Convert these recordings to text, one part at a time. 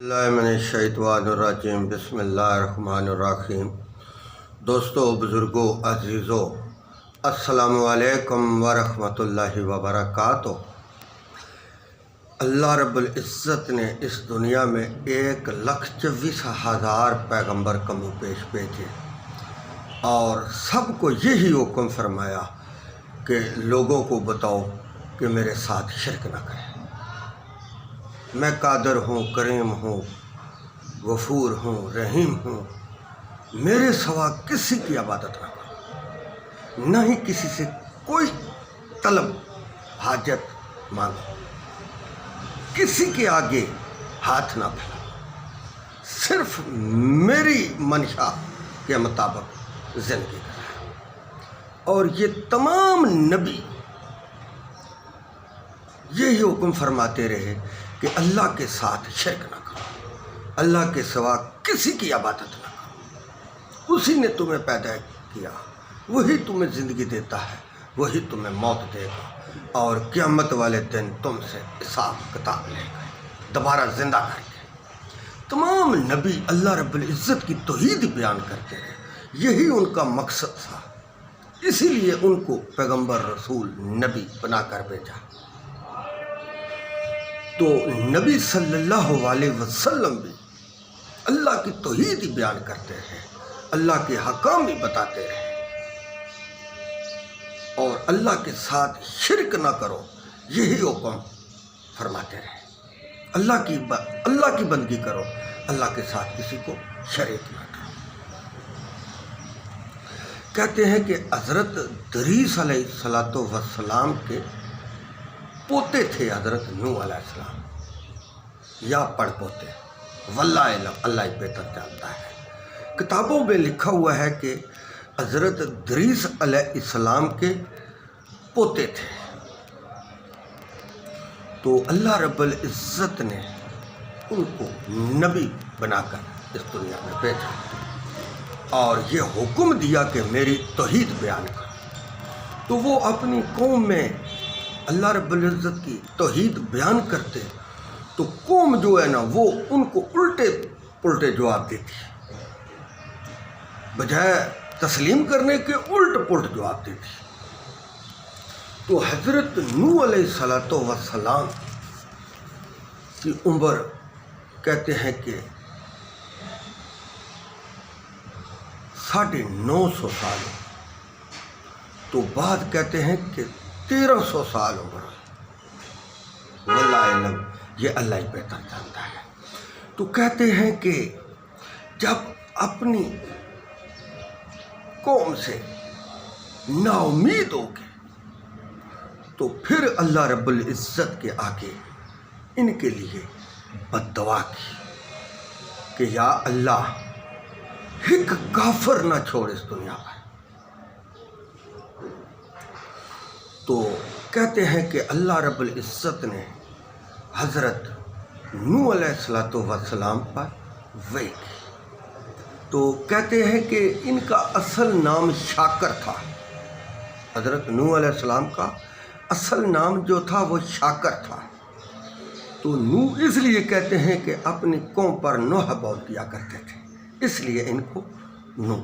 اللہ من الشیطان الرجیم بسم اللہ الرحمن الرحیم۔ دوستو، بزرگوں، عزیزو، السلام علیکم ورحمۃ اللہ وبرکاتہ۔ اللہ رب العزت نے اس دنیا میں 1,24,000 پیغمبر کم پیش بھیجے اور سب کو یہی حکم فرمایا کہ لوگوں کو بتاؤ کہ میرے ساتھ شرک نہ کریں۔ میں قادر ہوں، کریم ہوں، غفور ہوں، رحیم ہوں، میرے سوا کسی کی عبادت نہ کرو، نہ ہی کسی سے کوئی طلب حاجت مانگو، کسی کے آگے ہاتھ نہ پھیلاؤ، صرف میری منشا کے مطابق زندگی کرو۔ اور یہ تمام نبی یہی حکم فرماتے رہے کہ اللہ کے ساتھ شرک نہ کرو، اللہ کے سوا کسی کی عبادت نہ کرو۔ اسی نے تمہیں پیدا کیا، وہی تمہیں زندگی دیتا ہے، وہی تمہیں موت دے گا، اور قیامت والے دن تم سے حساب کتاب لے گا دوبارہ زندہ کر کے۔ تمام نبی اللہ رب العزت کی توحید بیان کرتے رہے، یہی ان کا مقصد تھا، اسی لیے ان کو پیغمبر، رسول، نبی بنا کر بھیجا۔ تو نبی صلی اللہ علیہ وسلم بھی اللہ کی توحید ہی بیان کرتے رہے، اللہ کے حکام بھی بتاتے رہے، اور اللہ کے ساتھ شرک نہ کرو یہی حکم فرماتے رہے۔ اللہ کی بندگی کرو، اللہ کے ساتھ کسی کو شریک نہ کرو۔ کہتے ہیں کہ حضرت ادریس علیہ السلام کے پوتے تھے حضرت نوح علیہ السلام، یا پڑ پوتے، واللہ علم، اللہ ہی بہتر جانتا ہے۔ کتابوں میں لکھا ہوا ہے کہ حضرت ادریس علیہ السلام کے پوتے تھے۔ تو اللہ رب العزت نے ان کو نبی بنا کر اس دنیا میں بھیجا اور یہ حکم دیا کہ میری توحید بیان کرو۔ تو وہ اپنی قوم میں اللہ رب العزت کی توحید بیان کرتے تو قوم جو ہے نا وہ ان کو الٹے پلٹے جواب دیتی، بجائے تسلیم کرنے کے الٹ پلٹ جواب دیتی۔ تو حضرت نوح علیہ السلام کی عمر کہتے ہیں کہ 950 سال، تو بعد کہتے ہیں کہ 1300 سال عمر، واللہ علم، یہ اللہ ہی بہتر جانتا ہے۔ تو کہتے ہیں کہ جب اپنی قوم سے نا امید ہو گئے تو پھر اللہ رب العزت کے آگے ان کے لیے بد دعا کی کہ یا اللہ، ایک کافر نہ چھوڑ اس دنیا پر۔ تو کہتے ہیں کہ اللہ رب العزت نے حضرت نوح علیہ السلام پر وحی کی۔ تو کہتے ہیں کہ ان کا اصل نام شاکر تھا، حضرت نوح علیہ السلام کا اصل نام جو تھا وہ شاکر تھا۔ تو نوح اس لیے کہتے ہیں کہ اپنی قوم پر نوح بول دیا کرتے تھے، اس لیے ان کو نوح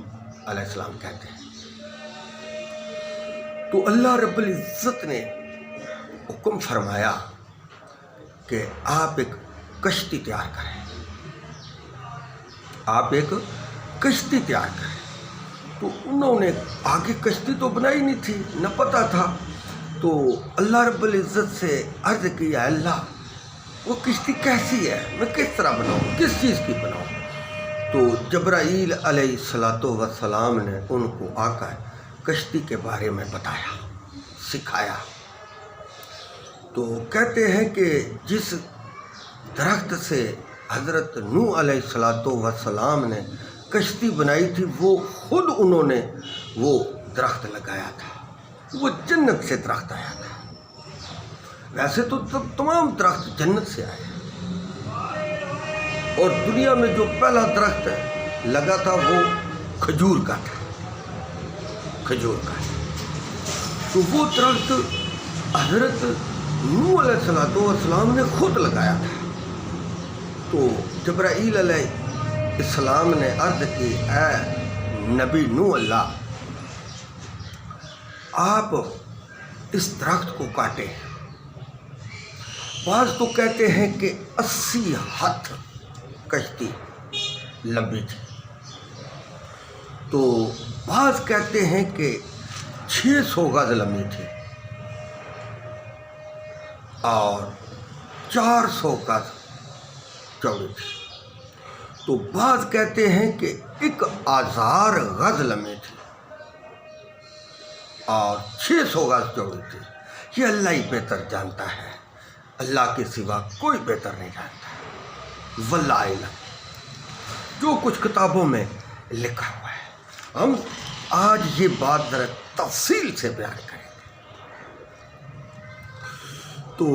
علیہ السلام کہتے ہیں۔ تو اللہ رب العزت نے حکم فرمایا کہ آپ ایک کشتی تیار کریں، آپ ایک کشتی تیار کریں۔ تو انہوں نے آگے کشتی تو بنائی نہیں تھی، نہ پتہ تھا، تو اللہ رب العزت سے عرض کیا، اللہ وہ کشتی کیسی ہے، میں کس طرح بناؤں، کس چیز کی بناؤں؟ تو جبرائیل علیہ السلام نے ان کو آ کر کشتی کے بارے میں بتایا، سکھایا۔ تو کہتے ہیں کہ جس درخت سے حضرت نوح علیہ السلام نے کشتی بنائی تھی وہ خود انہوں نے وہ درخت لگایا تھا، وہ جنت سے درخت آیا تھا۔ ویسے تو تمام درخت جنت سے آئے، اور دنیا میں جو پہلا درخت لگا تھا وہ کھجور کا تھا، کھجور کا۔ تو وہ درخت حضرت نوح علیہ السلام نے خود لگایا تھا۔ تو جبرائیل علیہ السلام نے عرض کی، اے نبی نو اللہ، آپ اس درخت کو کاٹے۔ بعض تو کہتے ہیں کہ 80 ہاتھ کشتی لمبی تھی، تو بعض کہتے ہیں کہ 600 گز لمبی تھی اور 400 گز چوڑی تھی، تو بعض کہتے ہیں کہ 1000 گز لمبی تھی اور 600 گز چوڑی تھی۔ یہ اللہ ہی بہتر جانتا ہے، اللہ کے سوا کوئی بہتر نہیں جانتا ہے، واللہ علم۔ جو کچھ کتابوں میں لکھا ہوا ہے، ہم آج یہ بات ذرا تفصیل سے بیان کریں گے۔ تو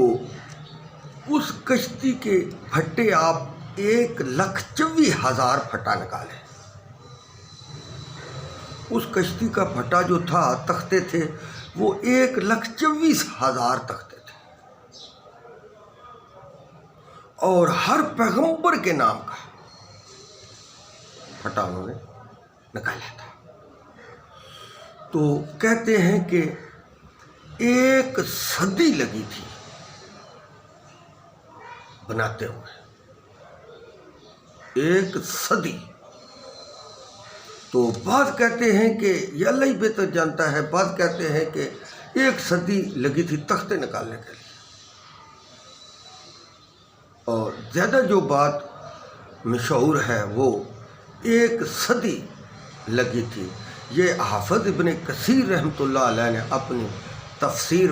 اس کشتی کے پھٹے آپ 1,24,000 پھٹا نکالیں۔ اس کشتی کا پھٹا جو تھا، تختے تھے، وہ 1,24,000 تختے تھے، اور ہر پیغمبر کے نام کا پھٹا انہوں نے نکالا تھا۔ تو کہتے ہیں کہ 1 صدی لگی تھی بناتے ہوئے، 1 صدی۔ تو بعض کہتے ہیں کہ یہ اللہ ہی بہتر جانتا ہے، بعض کہتے ہیں کہ 1 صدی لگی تھی تختے نکالنے کے لیے، اور زیادہ جو بات مشہور ہے وہ 1 صدی لگی تھی۔ یہ حافظ ابن کثیر رحمۃ اللہ علیہ نے اپنی تفسیر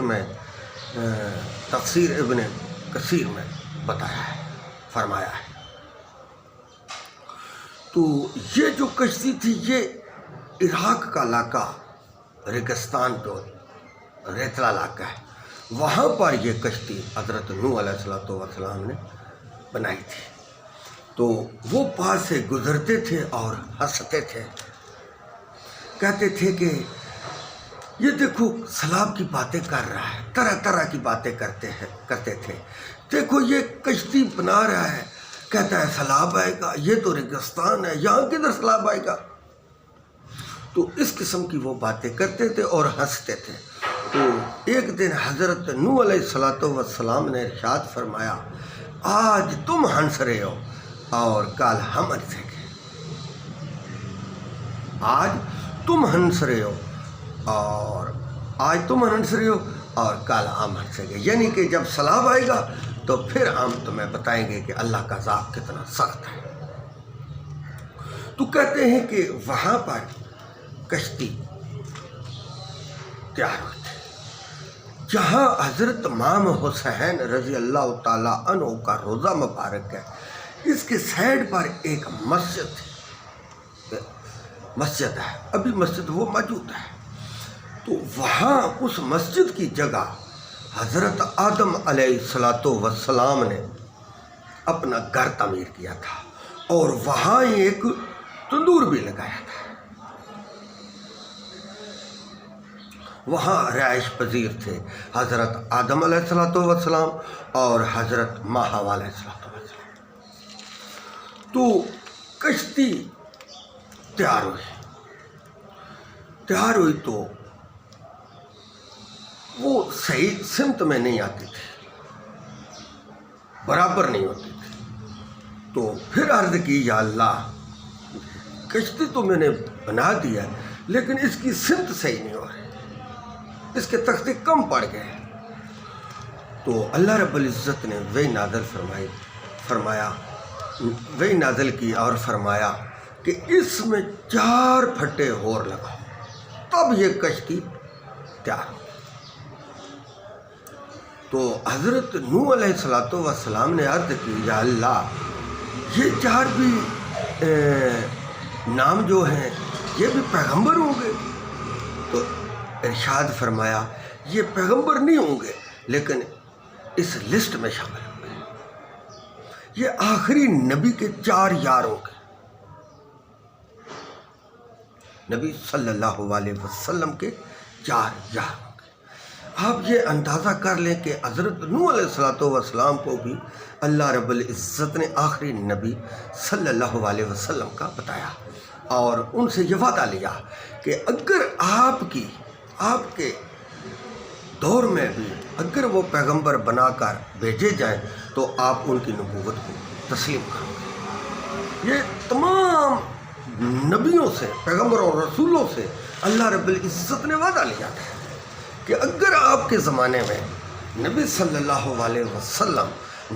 ابن کثیر میں بتایا ہے، فرمایا ہے۔ تو یہ جو کشتی تھی، یہ عراق کا علاقہ، ریگستان جو ریتلا علاقہ ہے، وہاں پر یہ کشتی حضرت نوح علیہ السلام نے بنائی تھی۔ تو وہ پاس سے گزرتے تھے اور ہنستے تھے، کہتے تھے کہ یہ دیکھو سیلاب کی باتیں کر رہا ہے، طرح طرح کی باتیں کرتے تھے، دیکھو یہ کشتی بنا رہا ہے، کہتا ہے سیلاب آئے گا، یہ تو ریگستان ہے، یہاں کدھر سیلاب آئے گا۔ تو اس قسم کی وہ باتیں کرتے تھے اور ہنستے تھے۔ تو ایک دن حضرت نوح علیہ السلام نے ارشاد فرمایا، آج تم ہنس رہے ہو اور کل ہم ہنسیں گے۔ آج تم ہنس رہے ہو اور کل ہم ہنسیں گے، یعنی کہ جب سیلاب آئے گا تو پھر ہم تمہیں بتائیں گے کہ اللہ کا عذاب کتنا سخت ہے۔ تو کہتے ہیں کہ وہاں پر کشتی تیار ہوئی تھی، جہاں حضرت امام حسین رضی اللہ تعالیٰ عنہ کا روضہ مبارک ہے، اس کے سائڈ پر ایک مسجد ہے، ابھی مسجد وہ موجود ہے۔ تو وہاں اس مسجد کی جگہ حضرت آدم علیہ السلام نے اپنا گھر تعمیر کیا تھا، اور وہاں ایک تندور بھی لگایا تھا، وہاں رہائش پذیر تھے حضرت آدم علیہ السلام اور حضرت حوا علیہ السلام۔ تو کشتی تیار ہوئی تو وہ صحیح سمت میں نہیں آتی تھی، برابر نہیں ہوتی تھی۔ تو پھر عرض کی، یا اللہ، کشتی تو میں نے بنا دیا لیکن اس کی سمت صحیح نہیں ہو رہی، اس کے تختے کم پڑ گئے۔ تو اللہ رب العزت نے وہی نازل کی اور فرمایا کہ اس میں 4 پھٹے اور لگاؤ، تب یہ کشتی تیار ہو۔ تو حضرت نوح علیہ السلام نے عرض کی، یا اللہ، یہ 4 بھی نام جو ہیں یہ بھی پیغمبر ہوں گے؟ تو ارشاد فرمایا، یہ پیغمبر نہیں ہوں گے لیکن اس لسٹ میں شامل ہوں گے، یہ آخری نبی کے 4 یار ہوں گے، نبی صلی اللہ علیہ وسلم کے 4 یار ہوں گے۔ آپ یہ اندازہ کر لیں کہ حضرت نوح علیہ السلام کو بھی اللہ رب العزت نے آخری نبی صلی اللہ علیہ وسلم کا بتایا، اور ان سے یہ وعدہ لیا کہ اگر آپ کے دور میں بھی اگر وہ پیغمبر بنا کر بھیجے جائیں تو آپ ان کی نبوت کو تسلیم کرو گے۔ یہ تمام نبیوں سے، پیغمبروں اور رسولوں سے اللہ رب العزت نے وعدہ لیا تھا کہ اگر آپ کے زمانے میں نبی صلی اللہ علیہ وسلم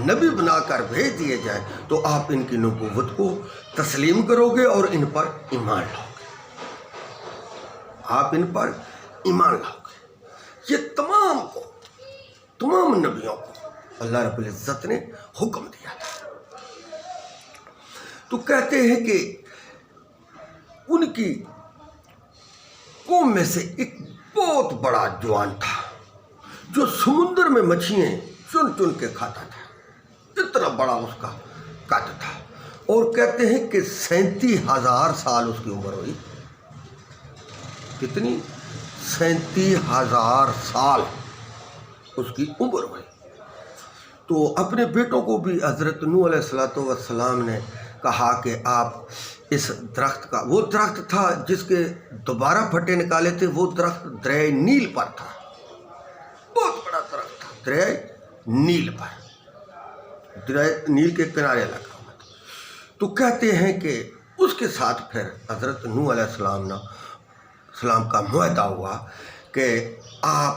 نبی بنا کر بھیج دیے جائیں تو آپ ان کی نبوت کو تسلیم کرو گے اور ان پر ایمان لاؤ گے، آپ ان پر ایمان لاؤ گے۔ یہ تمام نبیوں کو اللہ رب العزت نے حکم دیا تھا۔ تو کہتے ہیں کہ ان کی قوم میں سے ایک بہت بڑا جوان تھا جو سمندر میں مچھلیاں چن چن کے کھاتا تھا، اتنا بڑا اس کا قد تھا، اور کہتے ہیں کہ 37,000 سال اس کی عمر ہوئی۔ کتنی؟ 37,000 سال اس کی عمر ہوئی۔ تو اپنے بیٹوں کو بھی حضرت نوح علیہ السلام نے کہا کہ آپ اس درخت کا، وہ درخت تھا جس کے دوبارہ پھٹے نکالے تھے، وہ درخت دریائے نیل پر تھا، بہت بڑا درخت تھا دریائے نیل پر، دریائے نیل کے کنارے لگا ہوا تھا۔ تو کہتے ہیں کہ اس کے ساتھ پھر حضرت نوح علیہ السلام کا معاہدہ ہوا کہ آپ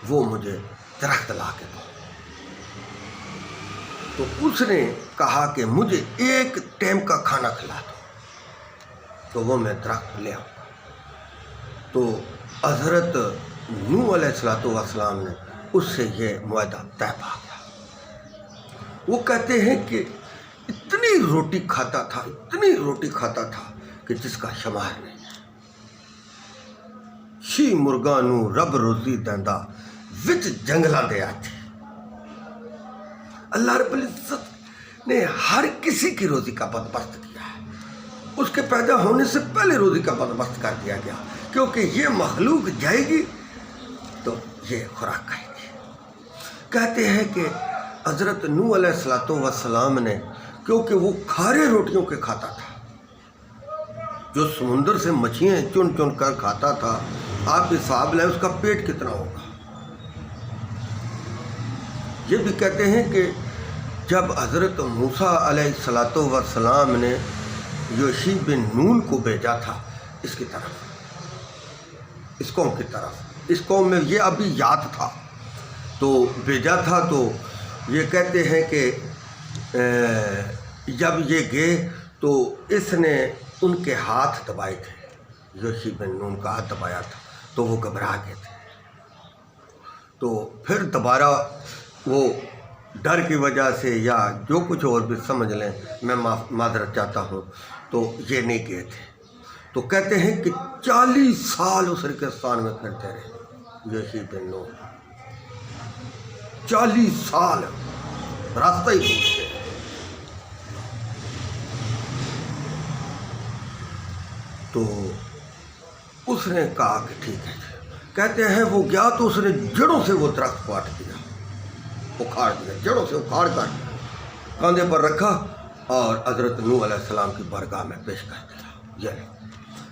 وہ مجھے درخت لا کے دو۔ تو اس نے کہا کہ مجھے ایک ٹائم کا کھانا کھلا دو تو وہ میں درخت لے آؤں۔ تو حضرت نوح علیہ السلام نے اس سے یہ معاہدہ طے پا گیا۔ وہ کہتے ہیں کہ اتنی روٹی کھاتا تھا کہ جس کا شمار نہیں ہے۔ شی مرغاں نوں رب روزی دیندا وچ جنگلاں دے آتے۔ اللہ رب العزت نے ہر کسی کی روزی کا بندوبست کیا ہے، اس کے پیدا ہونے سے پہلے روزی کا بندوبست کر دیا گیا، کیونکہ یہ مخلوق جائے گی تو یہ خوراک کھائے گی۔ کہتے ہیں کہ حضرت نوح علیہ السلام نے، کیونکہ وہ کھارے روٹیوں کے کھاتا تھا، جو سمندر سے مچھلیاں چن چن کر کھاتا تھا، آپ حساب لیں اس کا پیٹ کتنا ہوگا۔ یہ بھی کہتے ہیں کہ جب حضرت موسیٰ علیہ السلام نے یوشع بن نون کو بھیجا تھا اس کی طرف، اس قوم کی طرف، اس قوم میں یہ ابھی یاد تھا تو بھیجا تھا، تو یہ کہتے ہیں کہ جب یہ گئے تو اس نے ان کے ہاتھ دبائے تھے، یوشع بن نون کا ہاتھ دبایا تھا تو وہ گھبرا گئے تھے۔ تو پھر دوبارہ وہ ڈر کی وجہ سے یا جو کچھ اور بھی سمجھ لیں، میں معذرت چاہتا ہوں، تو یہ نہیں گئے تھے۔ تو کہتے ہیں کہ 40 سال اس ریگستان میں پھرتے رہے یوشع بن نون، 40 سال راستہ ہی پوچھتے۔ تو اس نے کہا کہ ٹھیک ہے۔ کہتے ہیں وہ گیا تو اس نے جڑوں سے وہ درخت کاٹ دیا، اکھاڑ دیا، جڑوں سے اکھاڑ کر کاندھے پر رکھا اور حضرت نوح علیہ السلام کی بارگاہ میں پیش کر دیا۔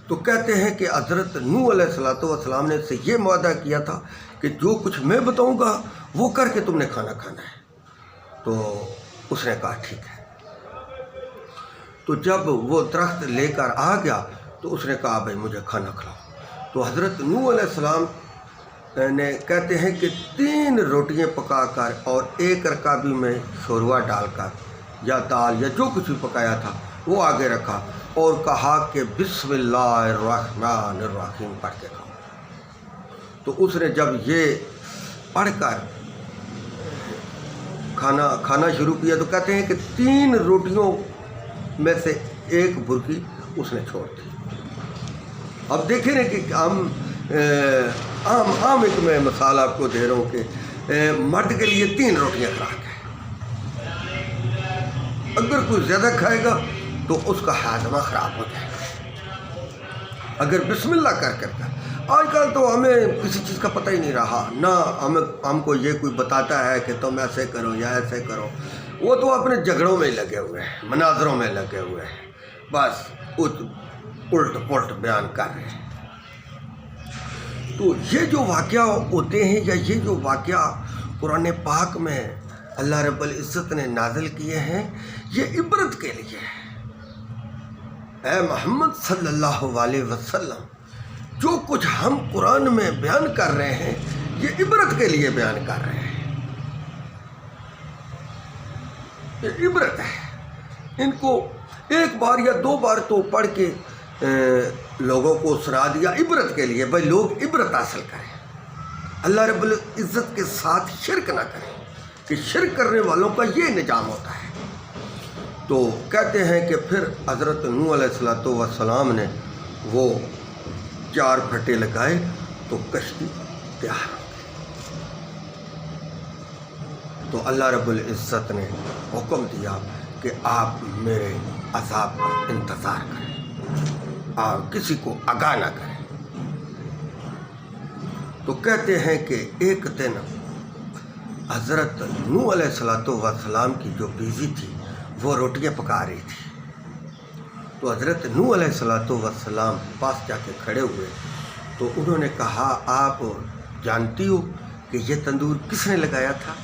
تو کہتے ہیں کہ حضرت نوح علیہ السلام نے اس سے یہ معاہدہ کیا تھا کہ جو کچھ میں بتاؤں گا وہ کر کے تم نے کھانا کھانا ہے۔ تو اس نے کہا ٹھیک ہے۔ تو جب وہ درخت لے کر آ گیا تو اس نے کہا بھائی مجھے کھانا کھلاؤ۔ تو حضرت نوح علیہ السلام نے کہتے ہیں کہ 3 روٹیاں پکا کر اور 1 رکابی میں شوروا ڈال کر یا دال یا جو کچھ بھی پکایا تھا وہ آگے رکھا اور کہا کہ بسم اللہ الرحمن الرحیم پڑھ کے کھاؤ۔ تو اس نے جب یہ پڑھ کر کھانا شروع کیا تو کہتے ہیں کہ 3 روٹیوں میں سے 1 برکی اس نے چھوڑ دی۔ اب دیکھیں نا کہ عام ایک میں مثال آپ کو دے رہا ہوں کہ مرد کے لیے 3 روٹیاں خوراک ہے، اگر کوئی زیادہ کھائے گا تو اس کا ہاضمہ خراب ہو جائے گا۔ اگر بسم اللہ کر آج کل تو ہمیں کسی چیز کا پتہ ہی نہیں رہا، نہ ہم کو یہ کوئی بتاتا ہے کہ تم ایسے کرو یا ایسے کرو، وہ تو اپنے جھگڑوں میں لگے ہوئے ہیں، مناظروں میں لگے ہوئے ہیں، بس الٹ پلٹ بیان کر رہے ہیں۔ تو یہ جو واقعہ ہوتے ہیں یا یہ جو واقعہ قرآن پاک میں اللہ رب العزت نے نازل کیے ہیں، یہ عبرت کے لیے ہے۔ اے محمد صلی اللہ علیہ وسلم، جو کچھ ہم قرآن میں بیان کر رہے ہیں یہ عبرت کے لیے بیان کر رہے ہیں، یہ عبرت ہے۔ ان کو ایک بار یا دو بار تو پڑھ کے لوگوں کو سنا دیا عبرت کے لیے، بھائی لوگ عبرت حاصل کریں، اللہ رب العزت کے ساتھ شرک نہ کریں، کہ شرک کرنے والوں کا یہ انجام ہوتا ہے۔ تو کہتے ہیں کہ پھر حضرت نوح علیہ السلام نے وہ 4 پھٹے لگائے تو کشتی تیار ہو گئی۔ تو اللہ رب العزت نے حکم دیا کہ آپ میرے عذاب کا انتظار کریں اور کسی کو آگاہ نہ کریں۔ تو کہتے ہیں کہ ایک دن حضرت نوح علیہ السلام کی جو بیوی تھی وہ روٹیاں پکا رہی تھی۔ تو حضرت نوح علیہ السلام پاس جا کے کھڑے ہوئے تو انہوں نے کہا، آپ جانتی ہو کہ یہ تندور کس نے لگایا تھا،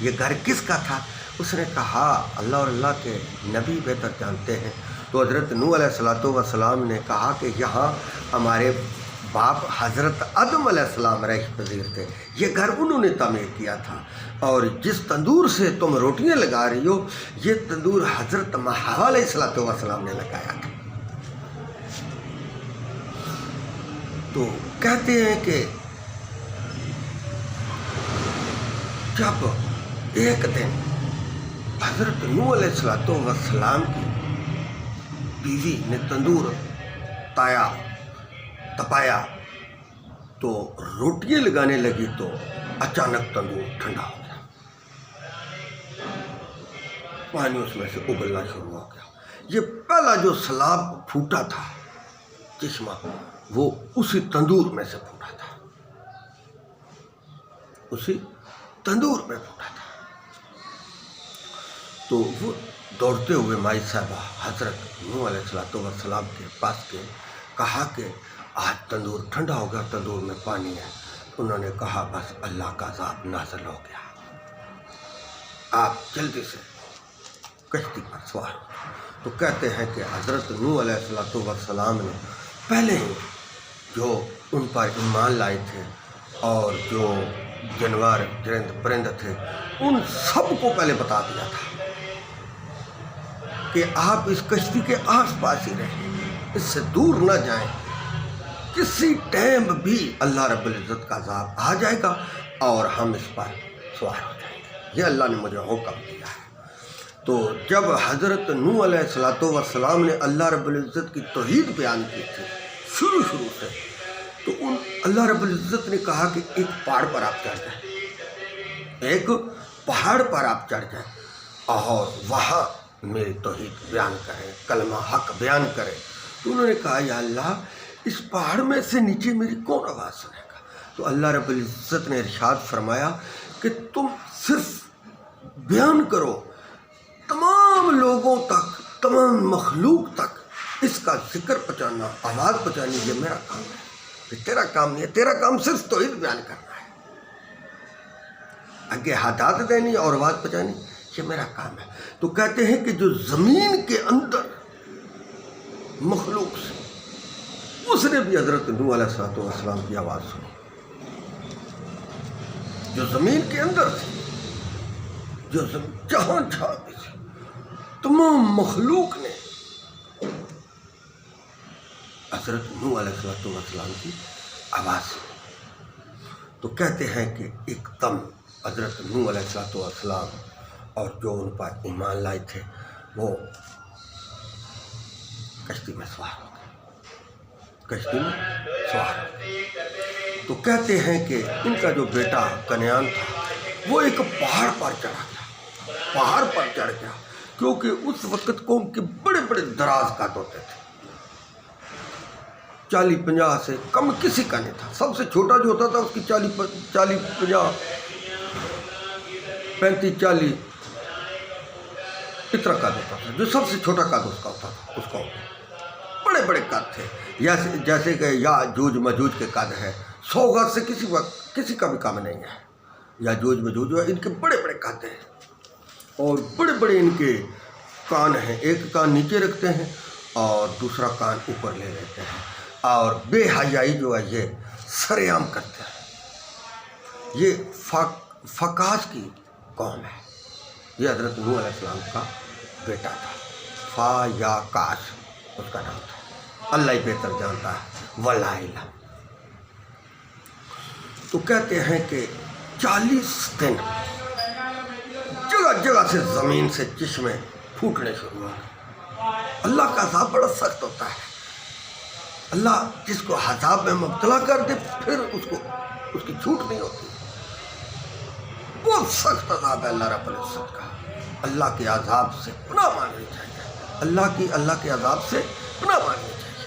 یہ گھر کس کا تھا؟ اس نے کہا، اللہ اور اللہ کے نبی بہتر جانتے ہیں۔ تو حضرت نوح علیہ السلام نے کہا کہ یہاں ہمارے باپ حضرت آدم علیہ السلام رہائش پذیر تھے، یہ گھر انہوں نے تعمیر کیا تھا، اور جس تندور سے تم روٹیاں لگا رہی ہو یہ تندور حضرت حوا علیہ السلام نے لگایا تھا۔ تو کہتے ہیں کہ جب ایک دن حضرت نوح علیہ السلام کی بیوی نے تندور تپایا تو روٹیاں لگانے لگی تو اچانک تندور ٹھنڈا ہو گیا، پانی اس میں سے ابلنا شروع ہو گیا۔ یہ پہلا جو سیلاب پھوٹا تھا چشمہ، وہ اسی تندور میں سے پھوٹا تھا، اسی تندور میں پھوٹا تھا۔ تو وہ دوڑتے ہوئے مائی صاحبہ حضرت نوح علیہ السلام کے پاس کے کہا کہ آج تندور ٹھنڈا ہو گیا، تندور میں پانی ہے۔ انہوں نے کہا، بس اللہ کا عذاب نازل ہو گیا، آپ جلدی سے کشتی پر سوار ہو۔ تو کہتے ہیں کہ حضرت نوح علیہ السلام نے پہلے ہی جو ان پر ایمان لائے تھے اور جو جانور چرند پرند تھے ان سب کو پہلے بتا دیا تھا کہ آپ اس کشتی کے آس پاس ہی رہیں، اس سے دور نہ جائیں، کسی ٹائم بھی اللہ رب العزت کا عذاب آ جائے گا اور ہم اس پر سوار ہو جائیں گے، یہ اللہ نے مجھے حکم دیا ہے۔ تو جب حضرت نوح علیہ السلام نے اللہ رب العزت کی توحید بیان کی تھی شروع سے، تو اللہ رب العزت نے کہا کہ ایک پہاڑ پر آپ چڑھ جائیں، ایک پہاڑ پر آپ چڑھ جائیں اور وہاں میری توحید بیان کریں، کلمہ حق بیان کریں۔ تو انہوں نے کہا، یا اللہ اس پہاڑ میں سے نیچے میری کون آواز سنے گا؟ تو اللہ رب العزت نے ارشاد فرمایا کہ تم صرف بیان کرو، تمام لوگوں تک، تمام مخلوق تک اس کا ذکر پہنچانا، آواز پہنچانی، یہ میرا کام ہے، یہ تیرا کام نہیں ہے، تیرا کام صرف توحید بیان کرنا ہے، آگے ہدایت دینی اور آواز پہنچانی یہ میرا کام ہے۔ تو کہتے ہیں کہ جو زمین کے اندر مخلوق سے، اس نے بھی حضرت نوح علیہ السلام کی آواز سنی، جو زمین کے اندر تھی، جو جہاں جہاں بھی تھی، تمام مخلوق نے حضرت نوح علیہ السلام کی آواز سنی۔ تو کہتے ہیں کہ ایک دم حضرت نوح علیہ السلام اور جو ان پر ایمان لائے تھے وہ کشتی میں سوار ہو گئے، کشتی میں سوار ہو گئے۔ تو کہتے ہیں کہ ان کا جو بیٹا کنعان تھا وہ ایک پہاڑ پر چڑھا گیا، پہاڑ پر چڑھ گیا، کیونکہ اس وقت قوم کے بڑے بڑے دراز قد ہوتے تھے، 40-50 سے کم کسی کا نہیں تھا. سب سے چھوٹا جو ہوتا تھا اس کی 40-50 35-40 اتنا قد ہوتا تھا. جو سب سے چھوٹا قد اس کا ہوتا تھا اس کا بڑے بڑے قد تھے. جیسے کہ یاجوج ماجوج کے قد ہے. 100 گز سے کسی کا بھی کام نہیں ہے. یاجوج ماجوج جو ہے ان کے بڑے بڑے قد ہیں اور بڑے بڑے ان کے کان ہیں. ایک کان نیچے رکھتے ہیں اور دوسرا کان اوپر لے لیتے ہیں اور بے حیائی جو ہے یہ سر عام کرتے ہیں. یہ فقاس کی قوم ہے. یہ حضرت نوح علیہ السلام کا بیٹا تھا. فا یا کاش اس کا نام تھا. اللہ ہی بہتر جانتا ہے. ولا علم. تو کہتے ہیں کہ 40 دن جگہ جگہ سے زمین سے چشمے پھوٹنے شروع ہوئے. اللہ کا عذاب بڑا سخت ہوتا ہے. اللہ جس کو عذاب میں مبتلا کر دے پھر اس کی چھوٹ نہیں ہوتی. بہت سخت عذاب ہے اللہ رب العزت کا. اللہ کے عذاب سے پناہ مانگنی چاہیے. اللہ کے عذاب سے پناہ مانگنی چاہیے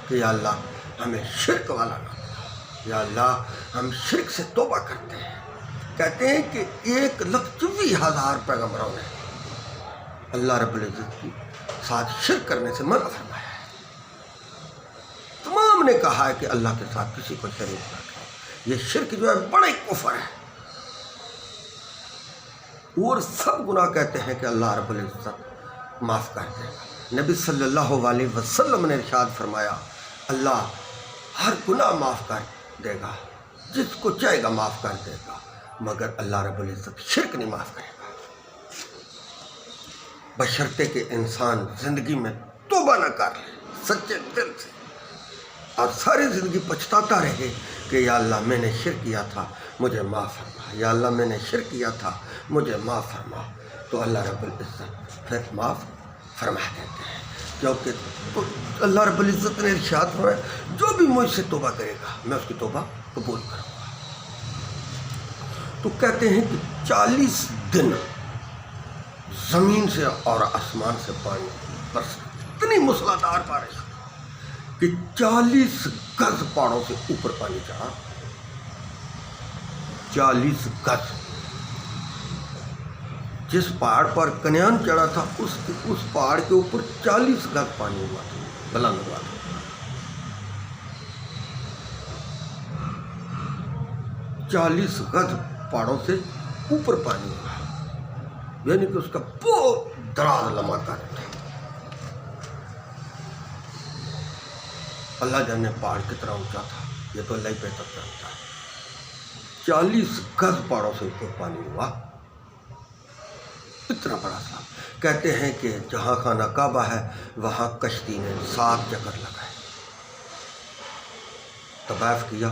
کہ یا اللہ ہمیں شرک والا نہ بنا. یا اللہ ہم شرک سے توبہ کرتے ہیں. کہتے ہیں کہ 1,24,000 پیغمبروں نے اللہ رب العزت کی ساتھ شرک کرنے سے منع فرمایا ہے. تمام نے کہا ہے کہ اللہ کے ساتھ کسی کو شریک نہ کرو. یہ شرک جو ہے بڑا ہی کفر ہے. اور سب گناہ کہتے ہیں کہ اللہ رب العزت معاف کر دے گا. نبی صلی اللہ علیہ وسلم نے ارشاد فرمایا اللہ ہر گناہ معاف کر دے گا. جس کو چاہے گا معاف کر دے گا مگر اللہ رب العزت شرک نہیں معاف کرے گا. بشرطے کہ انسان زندگی میں توبہ نہ کر لے سچے دل سے اور ساری زندگی پچھتاتا رہے کہ یا اللہ میں نے شرک کیا تھا مجھے معاف فرما. یا اللہ میں نے شرک کیا تھا مجھے معاف فرما. تو اللہ رب العزت پھر معاف فرما دیتے ہیں. کیونکہ اللہ رب العزت نے ارشاد فرمایا جو بھی مجھ سے توبہ کرے گا میں اس کی توبہ قبول کروں گا. تو کہتے ہیں کہ 40 دن زمین سے اور آسمان سے پانی برس. اتنی موسلادھار بارش کہ 40 گز پہاڑوں سے اوپر پانی چڑھا. 40 گز. جس پہاڑ پر کنیان چڑھا تھا اس پہاڑ کے اوپر 40 گز پانی ہوا تھا. بلند ہوا تھا. 40 گز پہاڑوں سے اوپر پانی ہوا. یعنی کہ اس کا بہت دراز لمحہ تھا. اللہ جانے پہاڑ کتنا اونچا تھا یہ تو اللہ ہی بہتر جانتا ہے. 40 گز پہاڑوں سے اوپر پانی ہوا. اتنا بڑا تھا. کہتے ہیں کہ جہاں خانہ کعبہ ہے وہاں کشتی نے 7 چکر لگائے. طواف کیا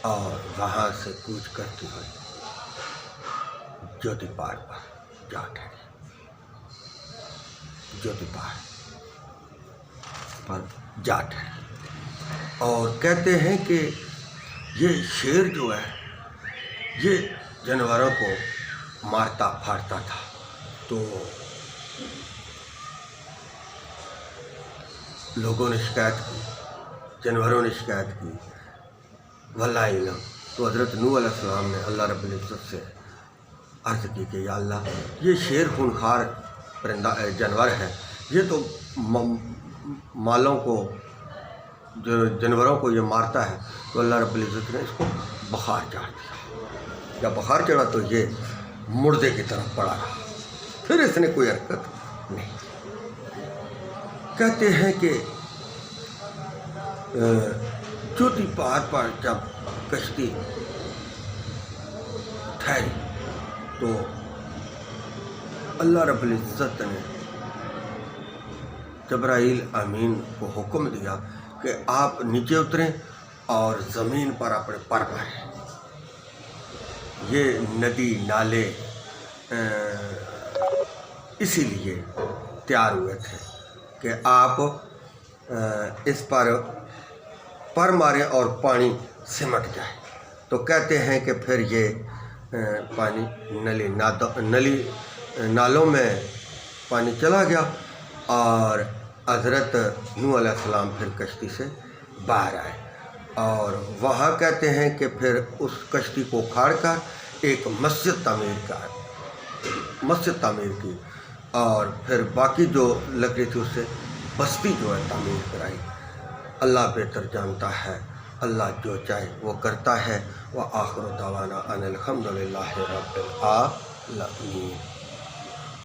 اور وہاں سے کوچ کرتی ہوئی جوتی پہاڑ پر جا ٹھہری. جوتی پہاڑ پر جا ٹھہری. اور کہتے ہیں کہ یہ شیر جو ہے یہ جانوروں کو مارتا پھاڑتا تھا. تو لوگوں نے شکایت کی, جانوروں نے شکایت کی. واللہ علم. تو حضرت نوح علیہ السلام نے اللہ رب العزت سے عرض کی کہ یا اللہ یہ شیر خونخوار پرندہ جانور ہے. یہ تو مالوں کو جانوروں کو یہ مارتا ہے. تو اللہ رب العزت نے اس کو بخار چڑھ دیا. جب بخار چڑھا تو یہ مردے کی طرف پڑا رہا. پھر اس نے کوئی حرکت نہیں. کہتے ہیں کہ جوتی پہاڑ پر جب کشتی ٹھہری تو اللہ رب العزت نے جبرائیل امین کو حکم دیا کہ آپ نیچے اتریں اور زمین پر اپنے پر ماریں. یہ ندی نالے اسی لیے تیار ہوئے تھے کہ آپ اس پر ماریں اور پانی سمٹ جائے. تو کہتے ہیں کہ پھر یہ پانی نالوں میں پانی چلا گیا اور حضرت نوح علیہ السلام پھر کشتی سے باہر آئے، اور وہاں کہتے ہیں کہ پھر اس کشتی کو اکھاڑ کر ایک مسجد تعمیر کی، اور پھر باقی جو لکڑی تھی اس سے بستی جو ہے تعمیر کرائی۔ اللہ بہتر جانتا ہے، اللہ جو چاہے وہ کرتا ہے۔ وآخر دعوانا ان الحمد للہ رب العالمین۔